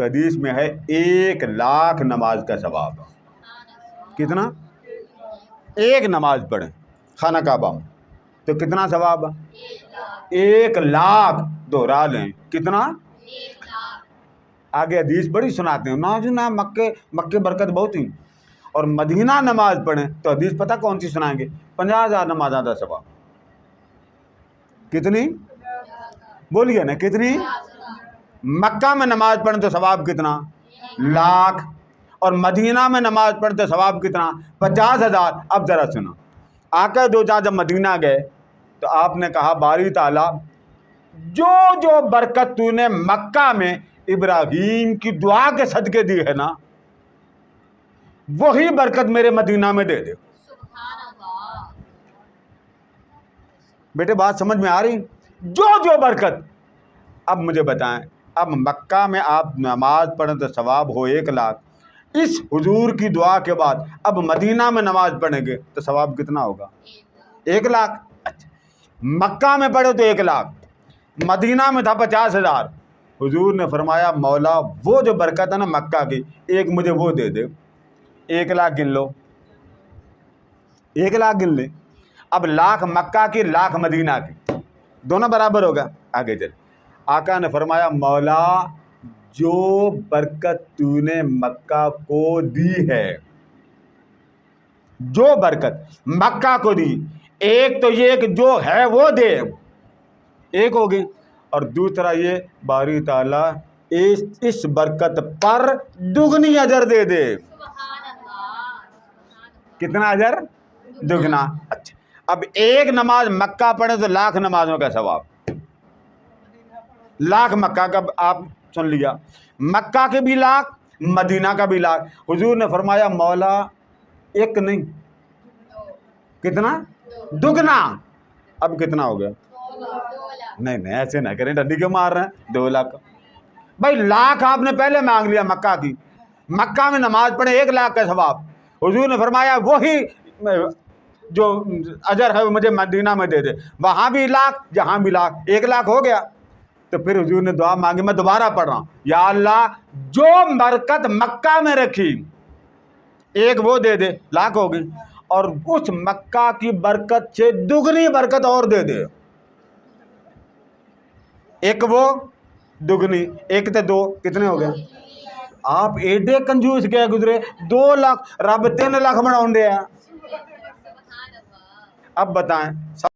تو حدیث میں ہے 1,00,000 نماز کا ثواب. کتنا؟ 1 نماز پڑھیں خانہ کعبہ میں تو کتنا ثواب؟ 1,00,000. دوہرا لیں کتنا؟ آگے حدیث بڑی سناتے ہیں نا مکے برکت بہت ہی، اور مدینہ نماز پڑھیں تو حدیث پتہ کون سی سنائیں گے؟ 50,000 نمازاں کا ثواب. کتنی؟ بولیے نا کتنی؟ مکہ میں نماز پڑھیں تو ثواب کتنا؟ 1,00,000. اور مدینہ میں نماز پڑھیں تو ثواب کتنا؟ 50,000. اب ذرا سنو، آقا دو جہاں جب مدینہ گئے تو آپ نے کہا باری تعالیٰ جو برکت تو نے مکہ میں ابراہیم کی دعا کے صدقے دی ہے نا، وہی برکت میرے مدینہ میں دے دے. بیٹے بات سمجھ میں آ رہی؟ جو برکت. اب مجھے بتائیں، اب مکہ میں آپ نماز پڑھیں تو ثواب ہو 1,00,000. اس حضور کی دعا کے بعد اب مدینہ میں نماز پڑھیں گے تو ثواب کتنا ہوگا؟ 1,00,000. اچھا، مکہ میں پڑھے تو 1,00,000، مدینہ میں تھا 50,000. حضور نے فرمایا مولا وہ جو برکت ہے نا مکہ کی، ایک مجھے وہ دے دے. 1,00,000 گن لو، 1,00,000 گن لے. اب 1,00,000 مکہ کی، 1,00,000 مدینہ کی، دونوں برابر ہوگا. آگے چل، آقا نے فرمایا مولا جو برکت تو نے مکہ کو دی ہے، جو برکت مکہ کو دی، ایک تو یہ کہ جو ہے وہ دے، ایک ہو گئی، اور دوسرا یہ باری تعالیٰ اس برکت پر دگنی اجر دے دے. کتنا اجر؟ دگنا. اچھا، اب 1 نماز مکہ پڑھے تو 1,00,000 نمازوں کا ثواب. 1,00,000 مکہ کا آپ سن لیا، مکہ کے بھی 1,00,000، مدینہ کا بھی 1,00,000. حضور نے فرمایا مولا ایک نہیں، کتنا؟ دگنا. اب کتنا ہو گیا؟ نہیں ایسے نہ کریں، ڈنڈی کیوں مار رہے ہیں؟ 2,00,000. بھائی 1,00,000 آپ نے پہلے مانگ لیا مکہ کی، مکہ میں نماز پڑھے 1,00,000 کا ثواب. حضور نے فرمایا وہی جو اجر ہے وہ مجھے مدینہ میں دے دے. وہاں بھی 1,00,000، جہاں بھی 1,00,000، 1,00,000 ہو گیا. تو پھر حضور نے دعا مانگی، میں دوبارہ پڑھ رہا ہوں، یا اللہ جو برکت مکہ میں رکھی ایک وہ دے دے، 1,00,000 ہو گئی، اور اس مکہ کی برکت سے دگنی برکت اور دے دے. ایک وہ دگنی، ایک تے 2، کتنے ہو گئے؟ آپ ایڈے کنجوس گئے گزرے، 2,00,000 رب 3,00,000 بناؤں دے. اب بتائیں